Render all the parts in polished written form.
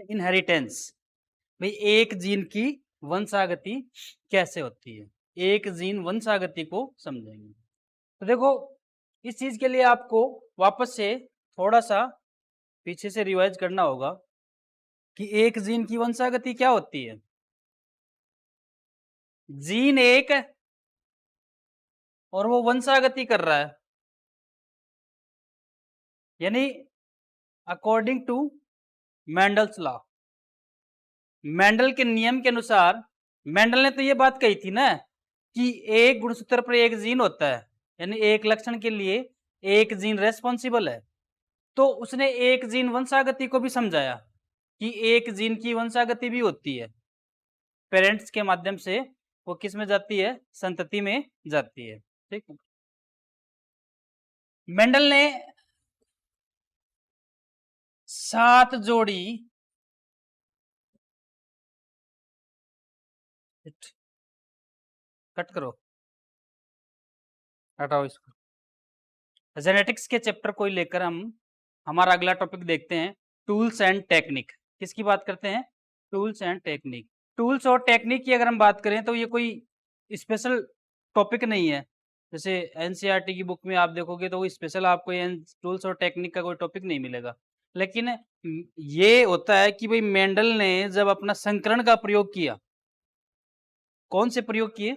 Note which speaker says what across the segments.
Speaker 1: Inheritance, भाई एक gene की वंशागति कैसे होती है, एक जीन वंशागति को समझेंगे। तो देखो इस चीज के लिए आपको वापस से थोड़ा सा पीछे से रिवाइज करना होगा कि एक जीन की वंशागति क्या होती है। जीन एक है और वो वंशागति कर रहा है, यानी according to Mendel's law, Mendel के नियम के अनुसार, मेंडल ने तो ये बात कही थी ना कि एक गुणसूत्र पर एक जीन होता है, यानी एक लक्षण के लिए एक जीन रेस्पॉन्सिबल है। तो उसने एक जीन वंशागति को भी समझाया कि एक जीन की वंशागति भी होती है, पेरेंट्स के माध्यम से वो किस में जाती है, संतति में जाती है। ठीक है, मेंडल ने 7 जोड़ी कट करो, हटाओ इसको। जेनेटिक्स के चैप्टर को लेकर हम हमारा अगला टॉपिक देखते हैं, टूल्स एंड टेक्निक। किसकी बात करते हैं, टूल्स एंड टेक्निक। टूल्स और टेक्निक की अगर हम बात करें तो ये कोई स्पेशल टॉपिक नहीं है। जैसे एनसीईआरटी की बुक में आप देखोगे तो वो स्पेशल आपको टूल्स और टेक्निक का कोई टॉपिक नहीं मिलेगा। लेकिन ये होता है कि भाई मेंडल ने जब अपना संकरण का प्रयोग किया, कौन से प्रयोग किए,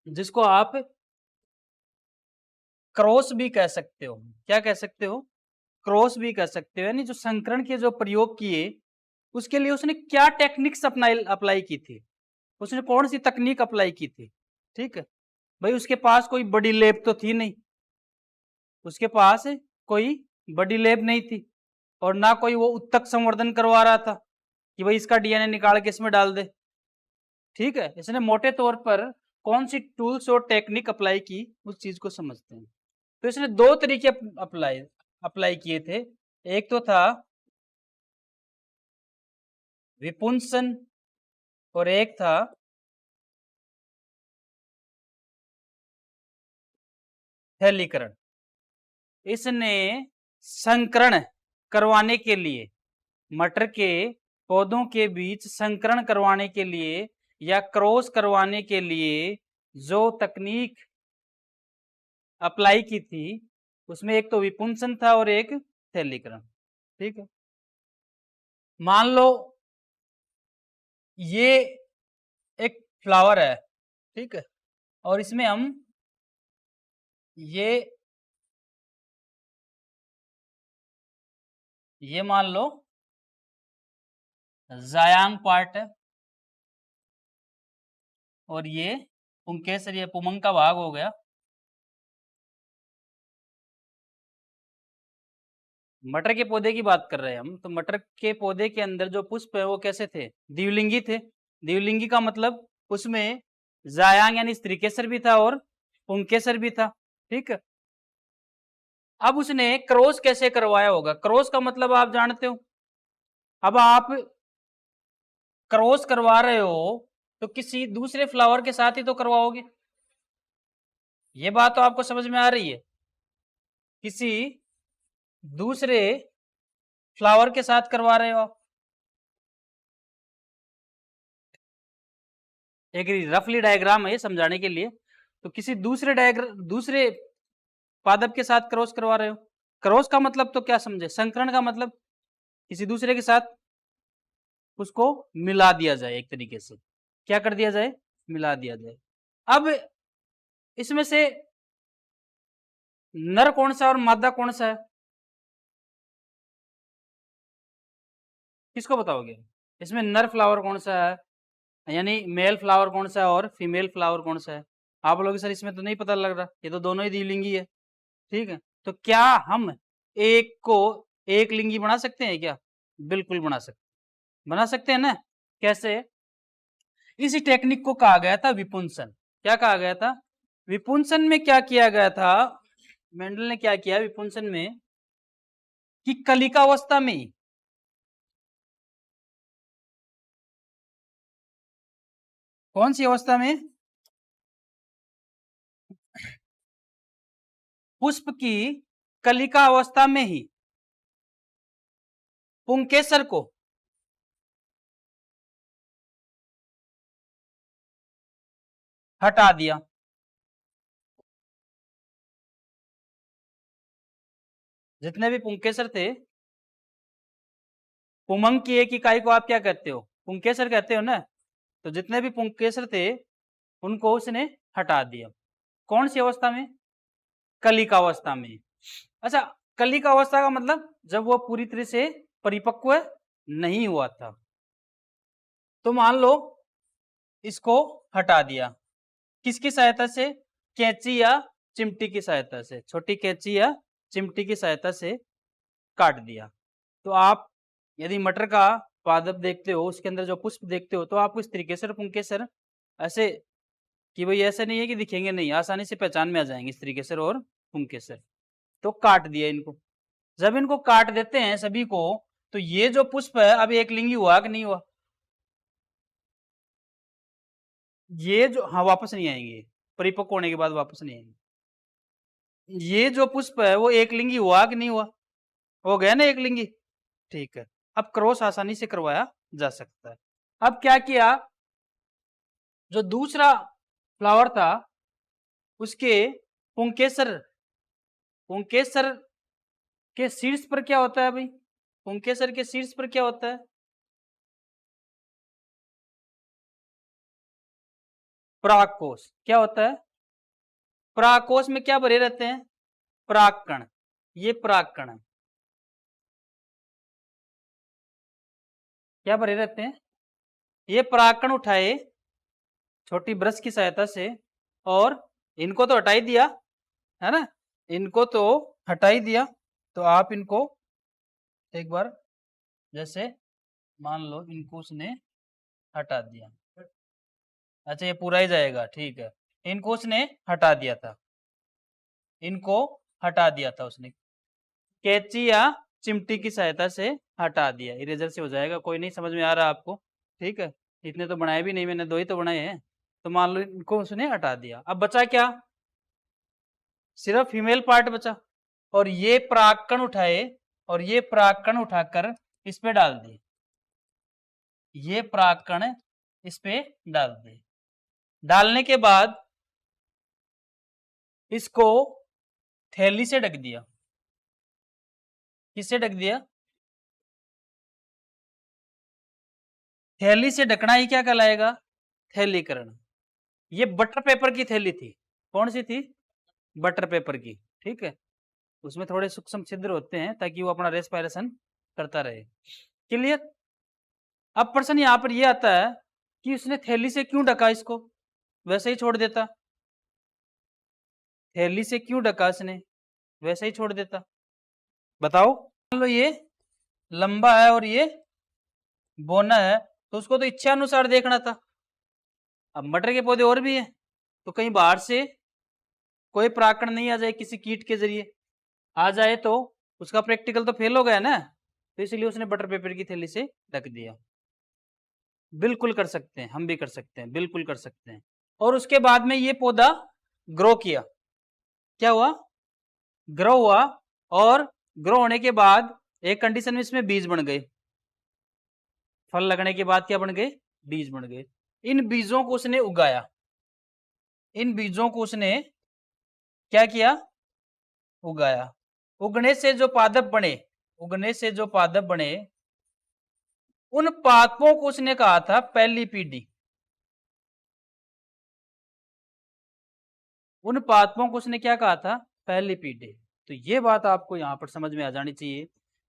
Speaker 1: जिसको आप क्रॉस भी कह सकते हो, क्या कह सकते हो, क्रॉस भी कह सकते हो, यानी जो संकरण के जो प्रयोग किए उसके लिए उसने क्या टेक्निक्स अप्लाई की थी, उसने कौन सी तकनीक अप्लाई की थी। ठीक है भाई, उसके पास कोई बड़ी लैब तो थी नहीं, उसके पास कोई बड़ी लैब नहीं थी और ना कोई वो उत्तक संवर्धन करवा रहा था कि भाई इसका डीएनए निकाल के इसमें डाल दे। ठीक है, इसने मोटे तौर पर कौन सी टूल्स और टेक्निक अप्लाई की उस चीज को समझते हैं। तो इसने 2 तरीके अप्लाई किए थे, एक तो था विपुंसन और एक था थैलीकरण। इसने संकरण करवाने के लिए, मटर के पौधों के बीच संकरण करवाने के लिए या क्रॉस करवाने के लिए जो तकनीक अप्लाई की थी उसमें एक तो विपुंसन था और एक थैलीकरण। ठीक है, मान लो ये एक फ्लावर है, ठीक है, और इसमें हम ये मान लो जायांग पार्ट है और ये पुंकेसर, ये पुमंग का भाग हो गया। मटर के पौधे की बात कर रहे हैं हम, तो मटर के पौधे के अंदर जो पुष्प है वो कैसे थे, द्विलिंगी थे। द्विलिंगी का मतलब उसमें जायांग यानी स्त्रीकेसर भी था और पुंकेसर भी था। ठीक है, अब उसने क्रॉस कैसे करवाया होगा, क्रॉस का मतलब आप जानते हो। अब आप क्रॉस करवा रहे हो तो किसी दूसरे फ्लावर के साथ ही तो करवाओगे, ये बात तो आपको समझ में आ रही है, किसी दूसरे फ्लावर के साथ करवा रहे हो आप। एक रफली डायग्राम है ये समझाने के लिए, तो किसी दूसरे पादप के साथ क्रॉस करवा रहे हो। क्रॉस का मतलब तो क्या समझे, संकरण का मतलब किसी दूसरे के साथ उसको मिला दिया जाए, एक तरीके से क्या कर दिया जाए, मिला दिया जाए। अब इसमें से नर कौन सा और मादा कौन सा है, किसको बताओगे, इसमें नर फ्लावर कौन सा है, यानी मेल फ्लावर कौन सा है और फीमेल फ्लावर कौन सा है। आप लोग सर इसमें तो नहीं पता लग रहा, ये तो दोनों ही द्विलिंगी है। ठीक है, तो क्या हम एक को एक लिंगी बना सकते हैं क्या, बिल्कुल बना सकते हैं ना। कैसे, इसी टेक्निक को कहा गया था विपुंसन। क्या कहा गया था, विपुंसन में क्या किया गया था, मेंडल ने क्या किया विपुंसन में कि कलिकावस्था में ही कौन सी अवस्था में, पुष्प की कलिका अवस्था में ही पुंकेसर को हटा दिया। जितने भी पुंकेसर थे, पुमंग की एक इकाई को आप क्या कहते हो? पुंकेसर कहते हो ना। तो जितने भी पुंकेसर थे उनको उसने हटा दिया। कौन सी अवस्था में? कलिकावस्था में। अच्छा, कलिकावस्था का मतलब जब वो पूरी तरह से परिपक्व नहीं हुआ था। तो मान लो इसको हटा दिया, किसकी सहायता से? कैंची या चिमटी की सहायता से, छोटी कैंची या चिमटी की सहायता से काट दिया। तो आप यदि मटर का पादप देखते हो, उसके अंदर जो पुष्प देखते हो, तो आपको इस तरीके से पुंकेसर ऐसे कि भाई ऐसा नहीं है कि दिखेंगे नहीं, आसानी से पहचान में आ जाएंगे इस तरीके से और पुंकेसर। तो काट दिया इनको। जब इनको काट देते हैं सभी को, तो ये जो पुष्प है अब एक लिंगी हुआ कि नहीं हुआ? ये जो, हाँ, वापस नहीं आएंगे, परिपक्व होने के बाद वापस नहीं आएंगे। ये जो पुष्प है वो एक लिंगी हुआ कि नहीं हुआ? हो गया ना एक लिंगी। ठीक है, अब क्रॉस आसानी से करवाया जा सकता है। अब क्या किया, जो दूसरा फ्लावर था उसके पुंकेसर, पुंकेसर के शीर्ष पर क्या होता है भाई? पुंकेसर के शीर्ष पर क्या होता है? परागकोश। क्या होता है? परागकोश में क्या भरे रहते हैं? परागकण। ये परागकण है। क्या भरे रहते हैं? ये परागकण उठाए छोटी ब्रश की सहायता से, और इनको तो हटा ही दिया है ना, इनको तो हटा ही दिया। तो आप इनको एक बार, जैसे मान लो इनको उसने हटा दिया। अच्छा, ये पूरा ही जाएगा, ठीक है। इनको उसने हटा दिया था, इनको हटा दिया था उसने, कैंची या चिमटी की सहायता से हटा दिया। इरेजर से हो जाएगा, कोई नहीं, समझ में आ रहा आपको? ठीक है, इतने तो बनाए भी नहीं मैंने, 2 ही तो बनाए हैं। तो मान लो इनको उसने हटा दिया, अब बचा क्या? सिर्फ फीमेल पार्ट बचा, और ये परागकण उठाए, और ये परागकण उठाकर इस पे डाल दिए, ये परागकण इस पे डाल दिए। डालने के बाद इसको थैली से ढक दिया। किससे ढक दिया? थैली से ढकना ही क्या कहलाएगा? थैलीकरण। ये बटर पेपर की थैली थी। कौन सी थी? बटर पेपर की। ठीक है, उसमें थोड़े सूक्ष्म छिद्र होते हैं ताकि वो अपना रेस्पिरेशन करता रहे। क्लियर? अब प्रश्न यहाँ पर ये आता है कि उसने थैली से क्यों ढका इसको, वैसे ही छोड़ देता? थैली से क्यों ढका इसने, वैसे ही छोड़ देता? बताओ। मान लो ये लंबा है और ये बोना है, तो उसको तो इच्छा अनुसार देखना था। अब मटर के पौधे और भी हैं, तो कहीं बाहर से कोई परागकण नहीं आ जाए, किसी कीट के जरिए आ जाए तो उसका प्रैक्टिकल तो फेल हो गया ना, तो इसलिए उसने बटर पेपर की थैली से ढक दिया। बिल्कुल कर सकते हैं, हम भी कर सकते हैं, बिल्कुल कर सकते हैं। और उसके बाद में ये पौधा ग्रो किया। क्या हुआ? ग्रो हुआ, और ग्रो होने के बाद एक कंडीशन में इसमें बीज बन गए। फल लगने के बाद क्या बन गए? बीज बन गए। इन बीजों को उसने उगाया, इन बीजों को उसने क्या किया? उगाया। उगने से जो पादप बने, उगने से जो पादप बने, उन पादपों को उसने कहा था पहली पीढ़ी। उन पादपों को उसने क्या कहा था? पहली पीढ़ी। तो ये बात आपको यहां पर समझ में आ जानी चाहिए।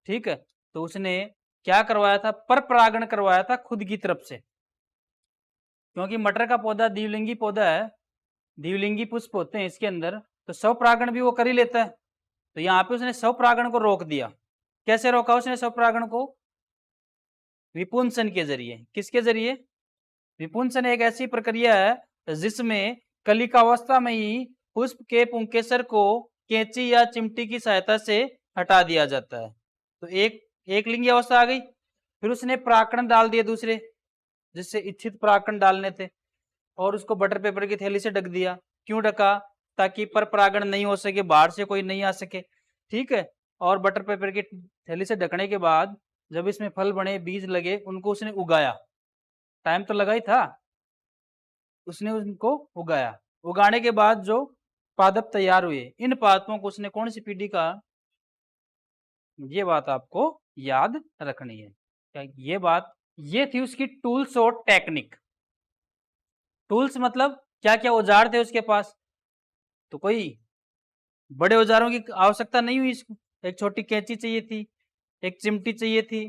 Speaker 1: ठीक है, तो उसने क्या करवाया था? पर परागण करवाया था खुद की तरफ से, क्योंकि मटर का पौधा द्विलिंगी पौधा है, द्विलिंगी पुष्प होते हैं इसके अंदर, तो स्वपरागण भी वो कर ही लेता है। तो यहाँ पे उसने स्वपरागण को रोक दिया। कैसे रोका उसने स्वपरागण को? विपुंसन के जरिए। किसके जरिए? विपुंसन एक ऐसी प्रक्रिया है जिसमें कलिकावस्था में ही पुष्प के पुंकेसर को कैंची या चिमटी की सहायता से हटा दिया जाता है। तो एक लिंगी अवस्था आ गई। फिर उसने परागकण डाल दिए दूसरे, जिससे इच्छित परागकण डालने थे, और उसको बटर पेपर की थैली से ढक दिया। क्यों ढका? ताकि पर परागण नहीं हो सके, बाहर से कोई नहीं आ सके। ठीक है, और बटर पेपर की थैली से ढकने के बाद जब इसमें फल बने, बीज लगे, उनको उसने उगाया। टाइम तो लगा ही था। उसने उनको उगाया, उगाने के बाद जो पादप तैयार हुए, इन पादपों को उसने कौन सी पीढ़ी कहा? ये बात आपको याद रखनी है। क्या ये बात, ये थी उसकी टूल्स और टेक्निक। टूल्स मतलब क्या क्या औजार थे उसके पास, तो कोई बड़े औजारों की आवश्यकता नहीं हुई इसको। एक छोटी कैंची चाहिए थी, एक चिमटी चाहिए थी,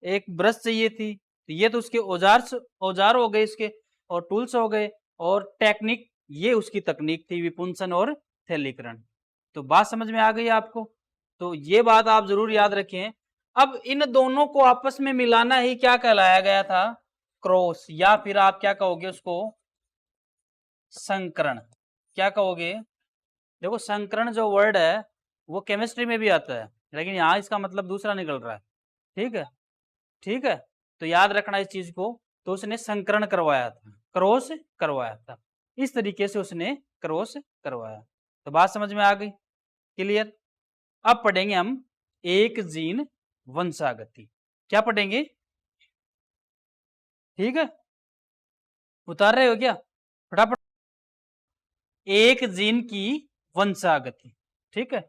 Speaker 1: एक ब्रश चाहिए थी, तो ये तो उसके औजार हो गए इसके, और टूल्स हो गए। और टेक्निक, ये उसकी तकनीक थी, विपुंसन और थैलीकरण। तो बात समझ में आ गई आपको? तो ये बात आप जरूर याद रखें। अब इन दोनों को आपस में मिलाना ही क्या कहलाया गया था? क्रॉस, या फिर आप क्या कहोगे उसको? संकरण। क्या कहोगे? देखो, संकरण जो वर्ड है वो केमिस्ट्री में भी आता है, लेकिन यहाँ इसका मतलब दूसरा निकल रहा है। ठीक है, ठीक है, तो याद रखना इस चीज को। तो उसने संकरण करवाया था, क्रॉस करवाया था, इस तरीके से उसने क्रॉस करवाया। तो बात समझ में आ गई? क्लियर? अब पढ़ेंगे हम एक जीन वंशागति। क्या पढ़ेंगे? ठीक है, उतार रहे हो क्या? फटाफट। एक जीन की वंशागति। ठीक है,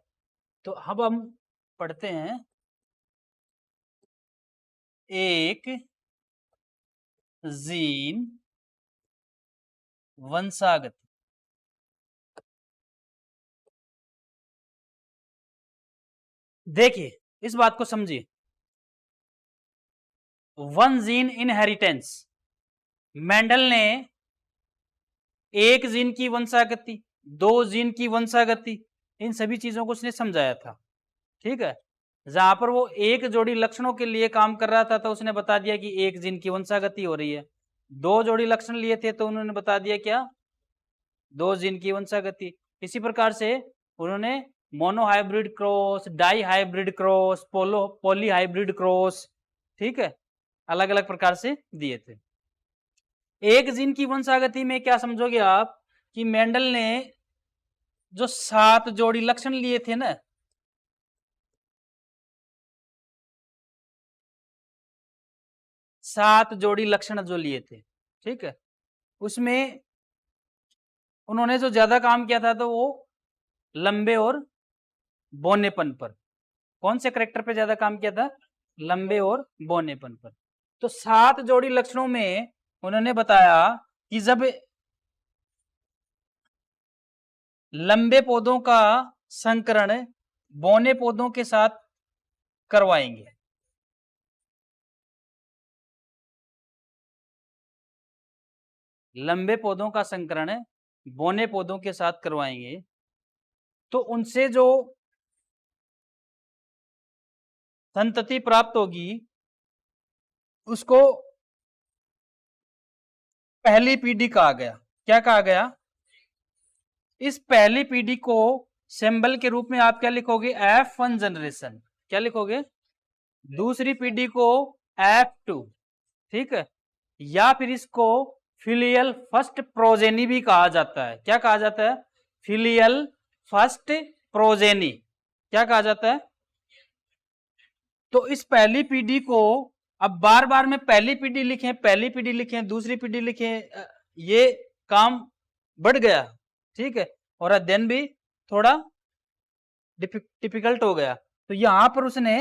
Speaker 1: तो अब हम पढ़ते हैं एक जीन वंशागति। देखिए, इस बात को समझिए। वन जीन इनहेरिटेंस, मेंडल ने एक जीन की वंशागति, दो जीन की वंशागति, इन सभी चीजों को उसने समझाया था। ठीक है, जहां पर वो एक जोड़ी लक्षणों के लिए काम कर रहा था तो उसने बता दिया कि एक जीन की वंशागति हो रही है। दो जोड़ी लक्षण लिए थे तो उन्होंने बता दिया क्या? दो जीन की वंशागति। इसी प्रकार से उन्होंने monohybrid cross, dihybrid cross, polyhybrid cross, ठीक है, अलग अलग प्रकार से दिए थे। एक जीन की वंशागति में क्या समझोगे आप? कि मेंडल ने जो 7 जोड़ी लक्षण लिए थे ना, 7 जोड़ी लक्षण जो लिए थे, ठीक है, उसमें उन्होंने जो ज्यादा काम किया था तो वो लंबे और बौनेपन पर। कौन से करेक्टर पे ज्यादा काम किया था? लंबे और बौनेपन पर। तो 7 जोड़ी लक्षणों में उन्होंने बताया कि जब लंबे पौधों का संकरण बौने पौधों के साथ करवाएंगे, लंबे पौधों का संकरण बौने पौधों के साथ करवाएंगे, तो उनसे जो संतति प्राप्त होगी उसको पहली पीढ़ी कहा गया। क्या कहा गया? इस पहली पीढ़ी को सिंबल के रूप में आप क्या लिखोगे? F1 generation. क्या लिखोगे? दूसरी पीढ़ी को F2, ठीक है, या फिर इसको फिलियल फर्स्ट प्रोजेनी भी कहा जाता है। क्या कहा जाता है? Filial first progeny. क्या कहा जाता है? तो इस पहली पीढ़ी को, अब बार बार में पहली पीढ़ी लिखें, पहली पीढ़ी लिखें, दूसरी पीढ़ी लिखें, ये काम बढ़ गया, ठीक है, और अध्ययन भी थोड़ा डिफिकल्ट हो गया। तो यहां पर उसने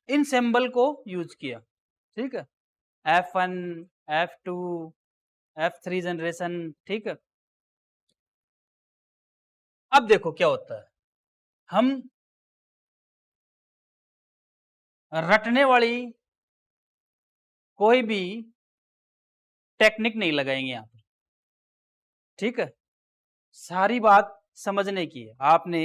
Speaker 1: इन सिंबल को यूज किया। ठीक है, F1, F2, F3 जनरेशन। ठीक है, अब देखो क्या होता है। हम रटने वाली कोई भी टेक्निक नहीं लगाएंगे यहां पर। ठीक है, सारी बात समझने की है आपने।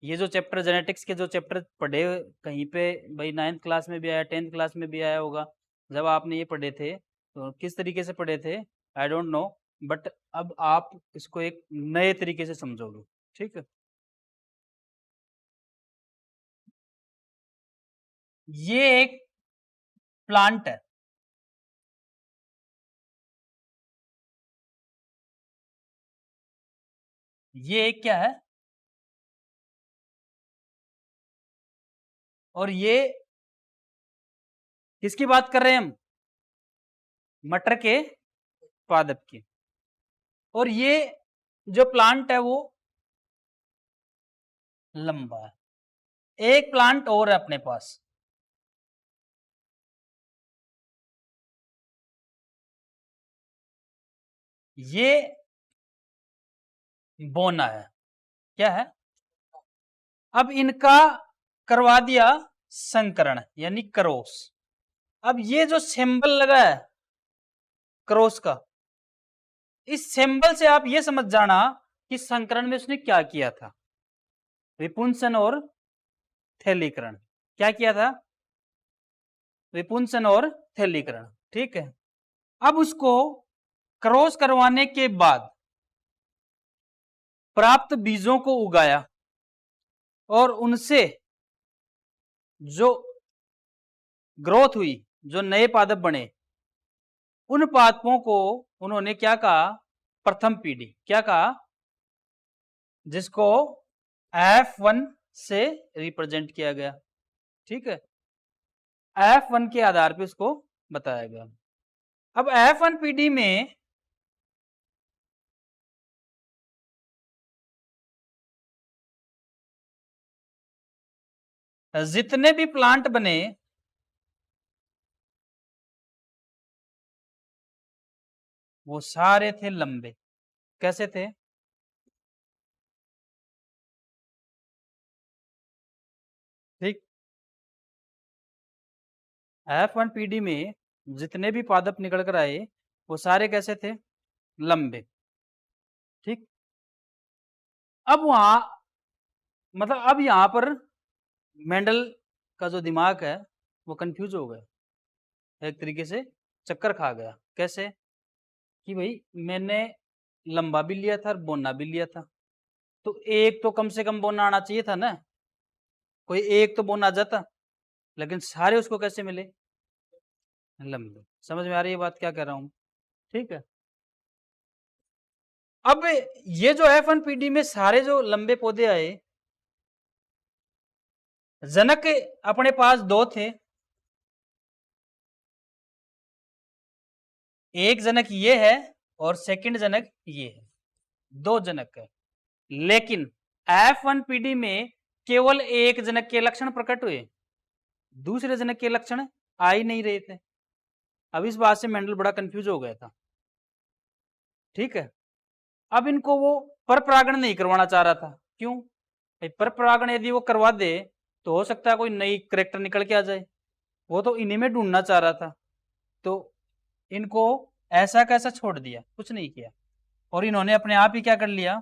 Speaker 1: ये जो चैप्टर जेनेटिक्स के जो चैप्टर पढ़े कहीं पे, भाई 9th क्लास में भी आया, 10th क्लास में भी आया होगा, जब आपने ये पढ़े थे तो किस तरीके से पढ़े थे आई डोंट नो, बट अब आप इसको एक नए तरीके से समझोगे। ठीक है, ये एक प्लांट है, ये एक क्या है, और ये किसकी बात कर रहे हैं हम? मटर के पादप की। और ये जो प्लांट है वो लंबा है। एक प्लांट और है अपने पास, ये बोना है। क्या है? अब इनका करवा दिया संकरण यानी क्रॉस। अब ये जो सिंबल लगा है क्रॉस का, इस सिंबल से आप ये समझ जाना कि संकरण में उसने क्या किया था। विपुंसन और थैलीकरण। क्या किया था? विपुंसन और थैलीकरण। ठीक है। अब उसको क्रॉस करवाने के बाद प्राप्त बीजों को उगाया और उनसे जो ग्रोथ हुई, जो नए पादप बने, उन पादपों को उन्होंने क्या कहा? प्रथम पीढ़ी। क्या कहा? जिसको F1 से रिप्रेजेंट किया गया। ठीक है। F1 के आधार पे उसको बताया गया। अब F1 पीढ़ी में जितने भी प्लांट बने वो सारे थे लंबे। कैसे थे? ठीक। F1 पीढ़ी में जितने भी पादप निकल कर आए वो सारे कैसे थे? लंबे। ठीक। अब वहां मतलब अब यहां पर मेंडल का जो दिमाग है वो कंफ्यूज हो गया, एक तरीके से चक्कर खा गया। कैसे? कि भाई मैंने लंबा भी लिया था और बोना भी लिया था, तो एक तो कम से कम बोना आना चाहिए था ना, कोई एक तो बोना आ जाता, लेकिन सारे उसको कैसे मिले? लंबे। समझ में आ रही है बात क्या कह रहा हूं? ठीक है। अब ये जो F1 पीढ़ी में सारे जो लंबे पौधे आए, जनक अपने पास दो थे। एक जनक ये है और सेकंड जनक ये है, दो जनक है। लेकिन F1 पीढ़ी में केवल एक जनक के लक्षण प्रकट हुए, दूसरे जनक के लक्षण आ ही नहीं रहे थे। अब इस बात से मेंडल बड़ा कंफ्यूज हो गया था। ठीक है। अब इनको वो पर परागण नहीं करवाना चाह रहा था। क्यों? पर परागण यदि वो करवा दे तो हो सकता है कोई नई करेक्टर निकल के आ जाए, वो तो इन्हीं में ढूंढना चाह रहा था। तो इनको ऐसा कैसा छोड़ दिया, कुछ नहीं किया, और इन्होंने अपने आप ही क्या कर लिया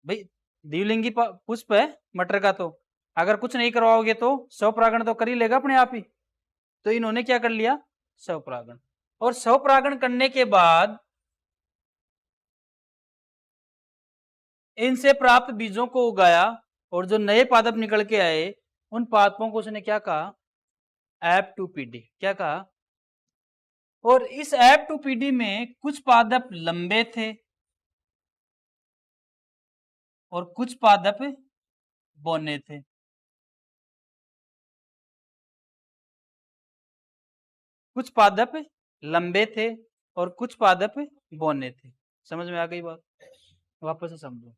Speaker 1: भाई, द्विलिंगी पुष्प है मटर का, तो अगर कुछ नहीं करवाओगे तो स्वपरागण तो कर ही लेगा अपने आप ही। तो इन्होंने क्या कर लिया? स्वपरागण। और स्वपरागण करने के बाद इनसे प्राप्त बीजों को उगाया और जो नए पादप निकल के आए उन पादपों को उसने क्या कहा? F2 पीढ़ी। क्या कहा? और इस F2 पीढ़ी में कुछ पादप लंबे थे और कुछ पादप बौने थे। कुछ पादप लंबे थे और कुछ पादप बौने थे। समझ में आ गई बात? वापस से समझो।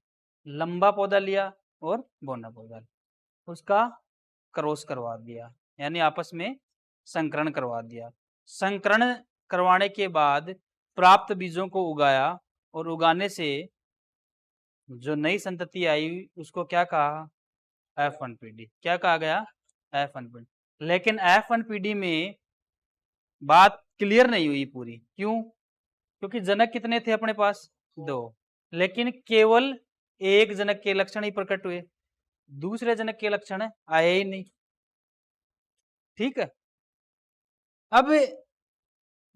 Speaker 1: लंबा पौधा लिया और बौना पौधा लिया, उसका क्रॉस करवा दिया, यानी आपस में संकरण करवा दिया। संकरण करवाने के बाद प्राप्त बीजों को उगाया और उगाने से जो नई संतति आई उसको क्या कहा? F1 पीढ़ी। क्या कहा गया? F1 पीढ़ी। लेकिन F1 पीढ़ी में बात क्लियर नहीं हुई पूरी। क्यों? क्योंकि जनक कितने थे अपने पास? दो। लेकिन केवल एक जनक के लक्षण ही प्रकट हुए, दूसरे जनक के लक्षण आए ही नहीं। ठीक है। अब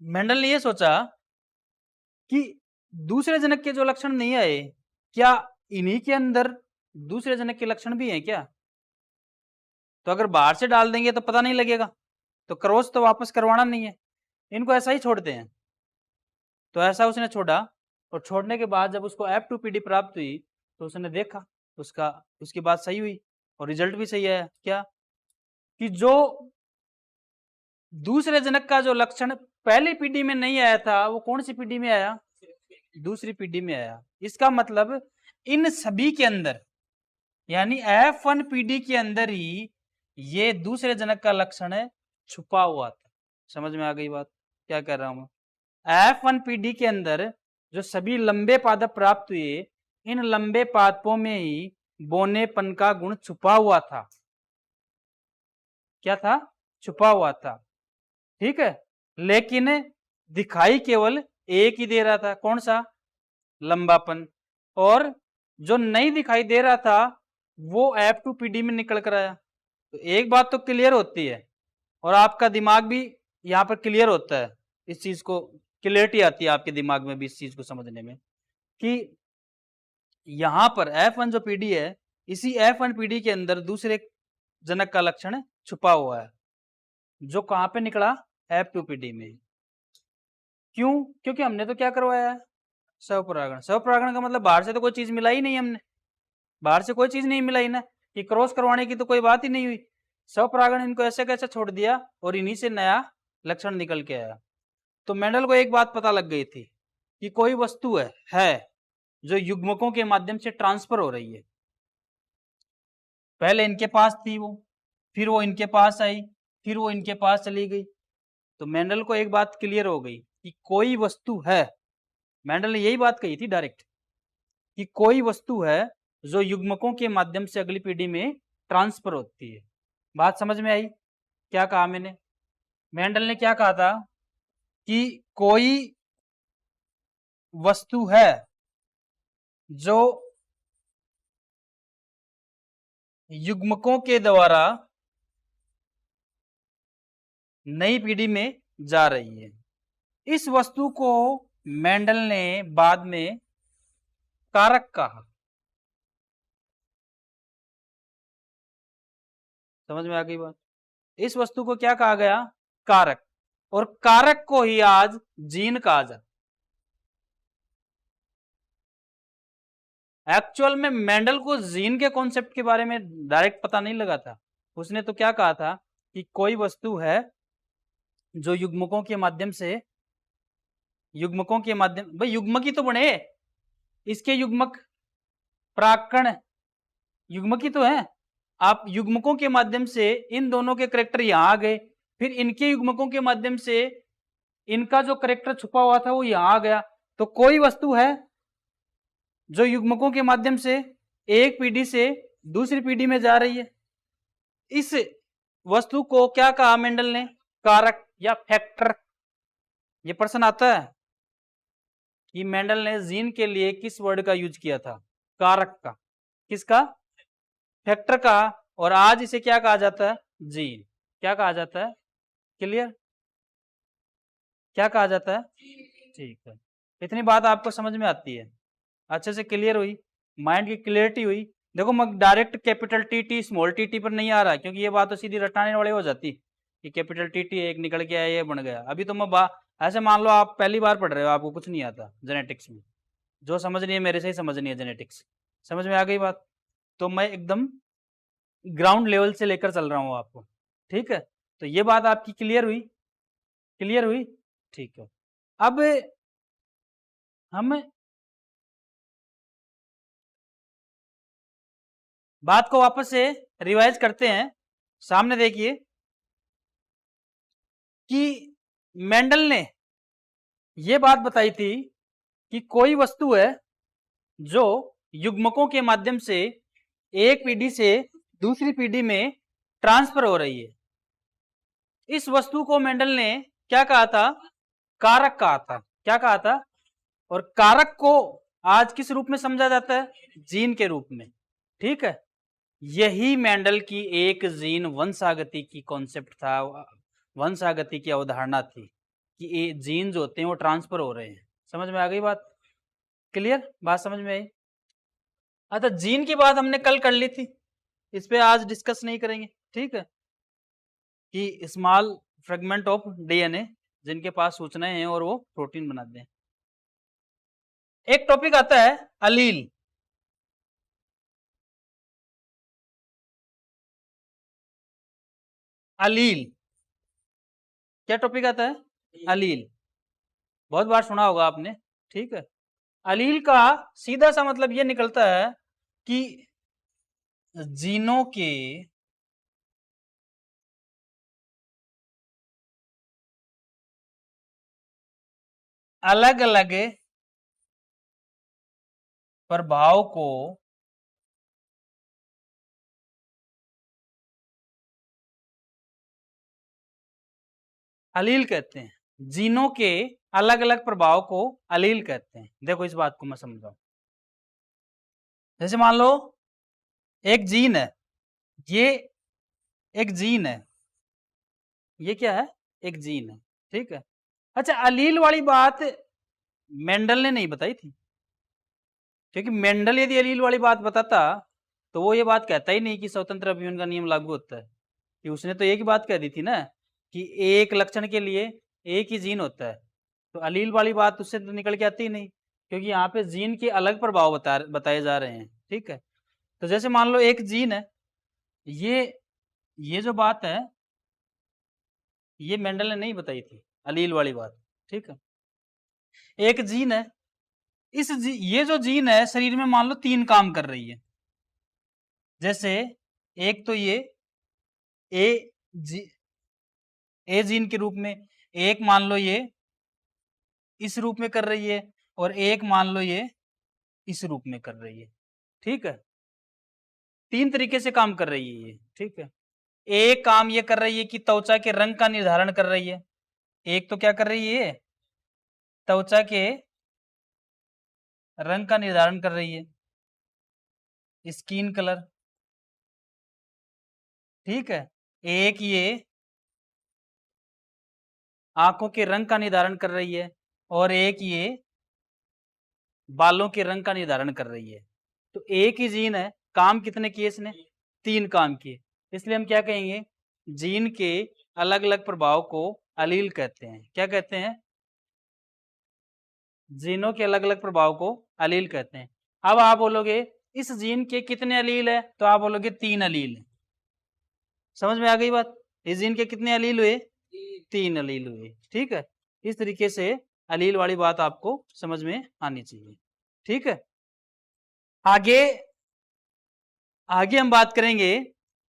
Speaker 1: मेंडल ने यह सोचा कि दूसरे जनक के जो लक्षण नहीं आए, क्या इन्हीं के अंदर दूसरे जनक के लक्षण भी हैं क्या? तो अगर बाहर से डाल देंगे तो पता नहीं लगेगा, तो क्रॉस तो वापस करवाना नहीं है, इनको ऐसा ही छोड़ते हैं। तो ऐसा उसने छोड़ा, और छोड़ने के बाद जब उसको F2 पीढ़ी प्राप्त हुई तो उसने देखा उसकी बात सही हुई और रिजल्ट भी सही आया। क्या? कि जो दूसरे जनक का जो लक्षण पहली पीढ़ी में नहीं आया था वो कौन सी पीढ़ी में आया? दूसरी पीढ़ी में आया। इसका मतलब इन सभी के अंदर यानी F1 पीढ़ी के अंदर ही ये दूसरे जनक का लक्षण है छुपा हुआ था। समझ में आ गई बात क्या कर रहा हूं मैं? F1 पीढ़ी के अंदर जो सभी लंबे पादप प्राप्त हुए, इन लंबे पादपों में ही बोनेपन का गुण छुपा हुआ था। क्या था? छुपा हुआ था। ठीक है, लेकिन दिखाई केवल एक ही दे रहा था। कौन सा? लंबापन। और जो नहीं दिखाई दे रहा था वो F2 पीढ़ी में निकल कर आया। तो एक बात तो क्लियर होती है और आपका दिमाग भी यहाँ पर क्लियर होता है, इस चीज को क्लियरिटी आती है आपके दिमाग में भी इस चीज को समझने में कि यहां पर F1 जो पीढ़ी है, इसी F1 पीढ़ी के अंदर दूसरे जनक का लक्षण छुपा हुआ है जो कहां पे निकला? F2 पीढ़ी में। क्यों? क्योंकि हमने तो क्या करवाया है? स्वपरागण। स्वपरागण का मतलब बाहर से तो कोई चीज मिला ही नहीं हमने, बाहर से कोई चीज नहीं मिलाई ना, कि क्रॉस करवाने की तो कोई बात ही नहीं हुई। स्वपरागण इनको ऐसे कैसे छोड़ दिया और इन्हीं से नया लक्षण निकल के आया। तो मेंडल को एक बात पता लग गई थी कि कोई वस्तु है जो युग्मकों के माध्यम से ट्रांसफर हो रही है। पहले इनके पास थी वो, फिर वो इनके पास आई, फिर वो इनके पास चली गई। तो मेंडल को एक बात क्लियर हो गई कि कोई वस्तु है, मेंडल ने यही बात कही थी डायरेक्ट कि कोई वस्तु है जो युग्मकों के माध्यम से अगली पीढ़ी में ट्रांसफर होती है। बात समझ में आई? क्या कहा मैंने? मेंडल ने क्या कहा था कि कोई वस्तु है जो युग्मकों के द्वारा नई पीढ़ी में जा रही है। इस वस्तु को मेंडल ने बाद में कारक कहा। समझ में आ गई बात? इस वस्तु को क्या कहा गया? कारक। और कारक को ही आज जीन कहा जाता। एक्चुअल में मेंडल को जीन के कॉन्सेप्ट के बारे में डायरेक्ट पता नहीं लगा था। उसने तो क्या कहा था कि कोई वस्तु है जो युग्मकों के माध्यम से, युग्मकों के माध्यम, भाई युग्मक ही तो बने, इसके युग्मक प्राकण युग्मक ही तो है। आप युग्मकों के माध्यम से इन दोनों के करेक्टर यहां आ गए, फिर इनके युग्मकों के माध्यम से इनका जो करेक्टर छुपा हुआ था वो यहां आ गया। तो कोई वस्तु है जो युग्मकों के माध्यम से एक पीढ़ी से दूसरी पीढ़ी में जा रही है। इस वस्तु को क्या कहा मेंडल ने? कारक या फैक्टर। ये प्रश्न आता है कि मेंडल ने जीन के लिए किस वर्ड का यूज किया था? कारक का। किसका? फैक्टर का। और आज इसे क्या कहा जाता है? जीन। क्या कहा जाता है? क्लियर? क्या कहा जाता है? ठीक है, इतनी बात आपको समझ में आती है, अच्छे से क्लियर हुई, माइंड की क्लियरिटी हुई। देखो मैं direct capital T T small T T पर नहीं आ रहा, क्योंकि ये बात तो सीधी रटाने वाले हो जाती कि कैपिटल टी टी एक निकल के आया ये बन गया। अभी तो मैं ऐसे मान लो आप पहली बार पढ़ रहे हो, आपको कुछ नहीं आता जेनेटिक्स में, जो समझनी है मेरे से ही समझनी है जेनेटिक्स। समझ में आ गई बात? तो मैं एकदम ग्राउंड लेवल से लेकर चल रहा हूँ आपको। ठीक है, तो ये बात आपकी क्लियर हुई? क्लियर हुई? ठीक है, अब हम बात को वापस से रिवाइज करते हैं। सामने देखिए कि मेंडल ने यह बात बताई थी कि कोई वस्तु है जो युग्मकों के माध्यम से एक पीढ़ी से दूसरी पीढ़ी में ट्रांसफर हो रही है। इस वस्तु को मेंडल ने क्या कहा था? कारक कहा था। क्या कहा था? और कारक को आज किस रूप में समझा जाता है? जीन के रूप में। ठीक है, यही मेंडल की एक जीन वंशागति की कॉन्सेप्ट था, वंशागति की अवधारणा थी कि ये जीन जो होते हैं वो ट्रांसफर हो रहे हैं। समझ में आ गई बात? क्लियर? बात समझ में आई? अच्छा, जीन की बात हमने कल कर ली थी, इस पे आज डिस्कस नहीं करेंगे। ठीक है, कि स्मॉल फ्रेगमेंट ऑफ डीएनए जिनके पास सूचनाएं हैं और वो प्रोटीन बनाते हैं। एक टॉपिक आता है अलील। अलील क्या टॉपिक आता है? अलील। बहुत बार सुना होगा आपने, ठीक है। अलील का सीधा सा मतलब ये निकलता है कि जीनों के अलग अलग प्रभाव को अलील कहते हैं। जीनों के अलग अलग प्रभाव को अलील कहते हैं। देखो इस बात को मैं समझाऊं। जैसे मान लो एक जीन है, ये एक जीन है, ये क्या है? एक जीन है, ठीक है। अच्छा, अलील वाली बात मेंडल ने नहीं बताई थी, क्योंकि मेंडल यदि अलील वाली बात बताता तो वो ये बात कहता ही नहीं कि स्वतंत्र अभिमन का नियम लागू होता है। कि उसने तो एक ही बात कह दी थी ना कि एक लक्षण के लिए एक ही जीन होता है। तो अलील वाली बात उससे तो निकल के आती ही नहीं, क्योंकि यहाँ पे जीन के अलग प्रभाव बताए जा रहे हैं, ठीक है। तो जैसे मान लो एक जीन है, ये जो बात है ये मेंडल ने नहीं बताई थी, अलील वाली बात, ठीक है। एक जीन है, ये जो जीन है शरीर में मान लो 3 काम कर रही है। जैसे एक तो ये ए जी ए जीन के रूप में, एक मान लो ये इस रूप में कर रही है, और एक मान लो ये इस रूप में कर रही है, ठीक है। 3 तरीके से काम कर रही है ये, ठीक है। एक काम ये कर रही है कि त्वचा के रंग का निर्धारण कर रही है। एक तो क्या कर रही है? त्वचा के रंग का निर्धारण कर रही है, स्किन कलर, ठीक है। एक ये आंखों के रंग का निर्धारण कर रही है, और एक ये बालों के रंग का निर्धारण कर रही है। तो एक ही जीन है, काम कितने किए इसने? 3 काम किए। इसलिए हम क्या कहेंगे? जीन के अलग अलग प्रभाव को अलील कहते हैं। क्या कहते हैं? जीनों के अलग अलग प्रभाव को अलील कहते हैं। अब आप बोलोगे इस जीन के कितने अलील है? तो आप बोलोगे 3 अलील है। समझ में आ गई बात? इस जीन के कितने अलील हुए? 3 अलील हुए, ठीक है। इस तरीके से अलील वाली बात आपको समझ में आनी चाहिए, ठीक है। आगे आगे हम बात करेंगे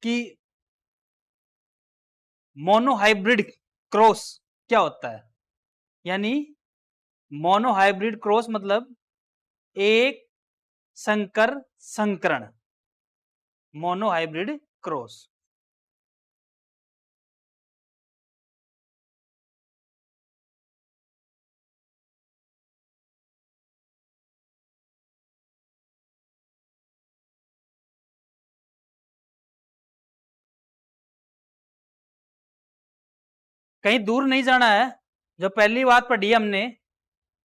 Speaker 1: कि मोनोहाइब्रिड क्रॉस क्या होता है। यानी मोनोहाइब्रिड क्रॉस मतलब एक संकर संकरण, मोनोहाइब्रिड क्रॉस। कहीं दूर नहीं जाना है। जो पहली बात पढ़ी हमने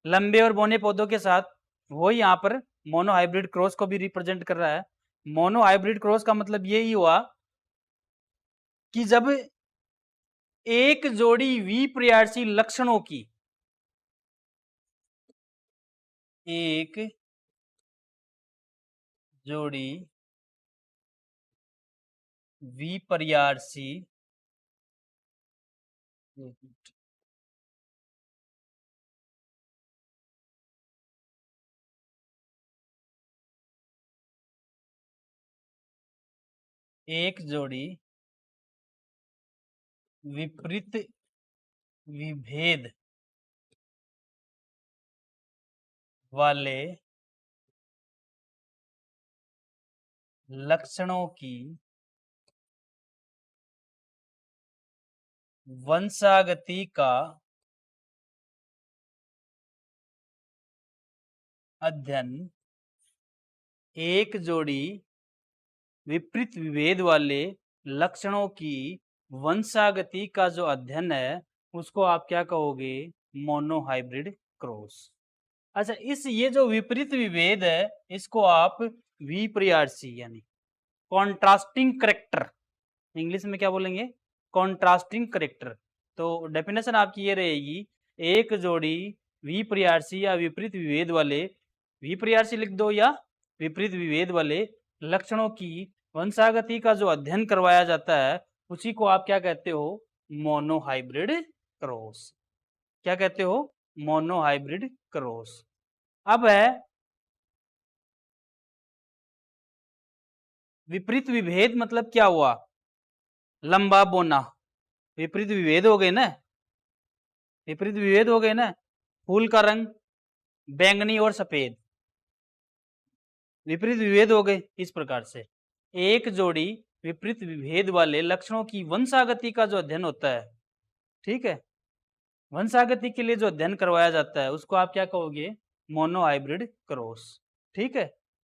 Speaker 1: लंबे और बौने पौधों के साथ, वो यहाँ पर मोनोहाइब्रिड क्रॉस को भी रिप्रेजेंट कर रहा है। मोनोहाइब्रिड क्रॉस का मतलब यही हुआ कि जब एक जोड़ी विपर्यासी लक्षणों की, एक जोड़ी विपर्यासी एक जोड़ी विपरीत विभेद वाले लक्षणों की वंशागति का अध्ययन एक जोड़ी विपरीत विभेद वाले लक्षणों की वंशागति का जो अध्ययन है उसको आप क्या कहोगे? Monohybrid cross. अच्छा, इस ये जो विपरीत विभेद है इसको आप विपर्यासी यानी कॉन्ट्रास्टिंग करेक्टर, इंग्लिश में क्या बोलेंगे? Contrasting character. तो डेफिनेशन आपकी ये रहेगी, एक जोड़ी विपर्यासी या विपरीत विभेद वाले, विपर्यासी लिख दो या विपरीत विभेद वाले लक्षणों की वंशागति का जो अध्ययन करवाया जाता है उसी को आप क्या कहते हो? Monohybrid cross. क्या कहते हो? Monohybrid cross. अब है विपरीत विभेद, मतलब क्या हुआ? लंबा बोना, विपरीत विभेद हो गए ना, विपरीत विभेद हो गए ना। फूल का रंग बैंगनी और सफेद, विपरीत विभेद हो गए। इस प्रकार से एक जोड़ी विपरीत विभेद वाले लक्षणों की वंशागति का जो अध्ययन होता है, ठीक है, वंशागति के लिए जो अध्ययन करवाया जाता है उसको आप क्या कहोगे? Monohybrid cross. ठीक है,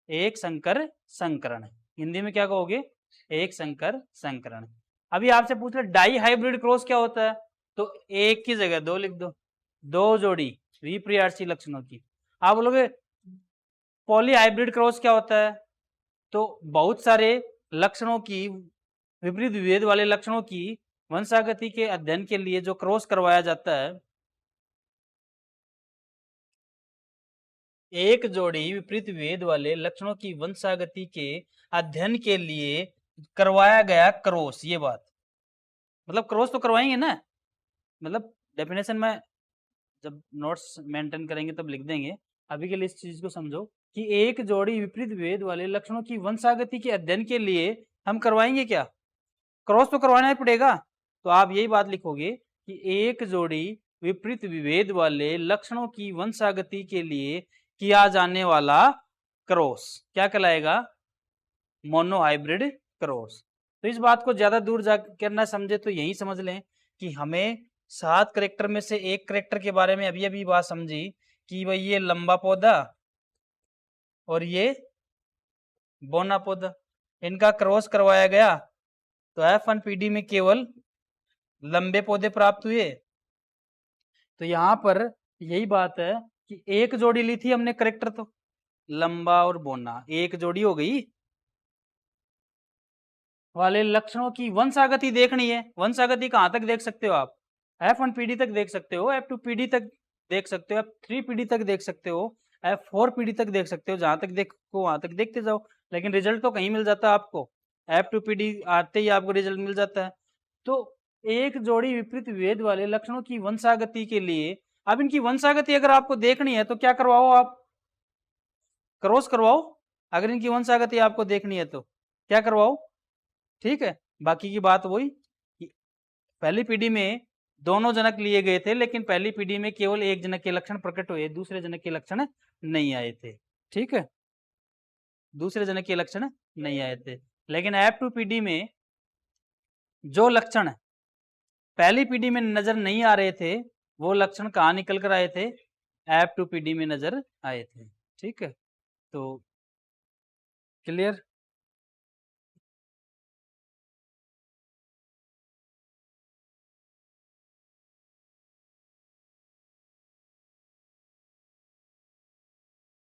Speaker 1: एक संकर संकरण, हिंदी में क्या कहोगे? एक संकर संकरण। अभी आपसे पूछ ले डाई हाइब्रिड क्रॉस क्या होता है, तो एक की जगह दो लिख दो, दो जोड़ी विपर्यासी लक्षणों की। आप बोलोगे पॉली हाइब्रिड क्रॉस क्या होता है, तो बहुत सारे लक्षणों की, विपरीत विभेद वाले लक्षणों की वंशागति के अध्ययन के लिए जो क्रॉस करवाया जाता है, एक जोड़ी विपरीत विभेद वाले लक्षणों की वंशागति के अध्ययन के लिए करवाया गया क्रॉस। ये बात मतलब क्रॉस तो करवाएंगे ना, मतलब डेफिनेशन में जब नोट्स मेंटेन करेंगे तब लिख देंगे। अभी के लिए इस चीज को समझो कि एक जोड़ी विपरीत विभेद वाले लक्षणों की वंशागति के अध्ययन के लिए हम करवाएंगे क्या? क्रॉस तो करवाना ही पड़ेगा। तो आप यही बात लिखोगे कि एक जोड़ी विपरीत विभेद वाले लक्षणों की वंशागति के लिए किया जाने वाला क्रॉस क्या कहलाएगा? Monohybrid cross. तो इस बात को ज्यादा दूर जाकर ना समझे तो यही समझ लें कि हमें 7 करेक्टर में से एक करेक्टर के बारे में अभी अभी बात समझी कि भाई ये लंबा पौधा और ये बोना पौधा, इनका क्रॉस करवाया गया तो F1PD में केवल लंबे पौधे प्राप्त हुए। तो यहां पर यही बात है कि एक जोड़ी ली थी हमने करेक्टर, तो लंबा और बोना एक जोड़ी हो गई वाले लक्षणों की वंशागति देखनी है। वंशागति कहां तक देख सकते हो आप? F1PD तक देख सकते हो, F2PD तक देख सकते हो, F3PD तक देख सकते हो, F4PD तक देख सकते हो। जहां तक देखो वहां तक देखते जाओ, लेकिन रिजल्ट तो कहीं मिल जाता है आपको। F2PD आते ही आपको रिजल्ट मिल जाता है। तो एक जोड़ी विपरीत विभेद वाले लक्षणों की वंशागति के लिए, अब इनकी वंशागति अगर आपको देखनी है तो क्या करवाओ आप? क्रॉस करवाओ। अगर इनकी वंशागति आपको देखनी है तो क्या करवाओ? ठीक है, बाकी की बात वही, पहली पीढ़ी में दोनों जनक लिए गए थे, लेकिन पहली पीढ़ी में केवल एक जनक के लक्षण प्रकट हुए, दूसरे जनक के लक्षण नहीं आए थे। ठीक है, दूसरे जनक के लक्षण नहीं आए थे। लेकिन F2PD में जो लक्षण पहली पीढ़ी में नजर नहीं आ रहे थे, वो लक्षण कहाँ निकल कर आए थे? F2PD में नजर आए थे। ठीक है, तो क्लियर?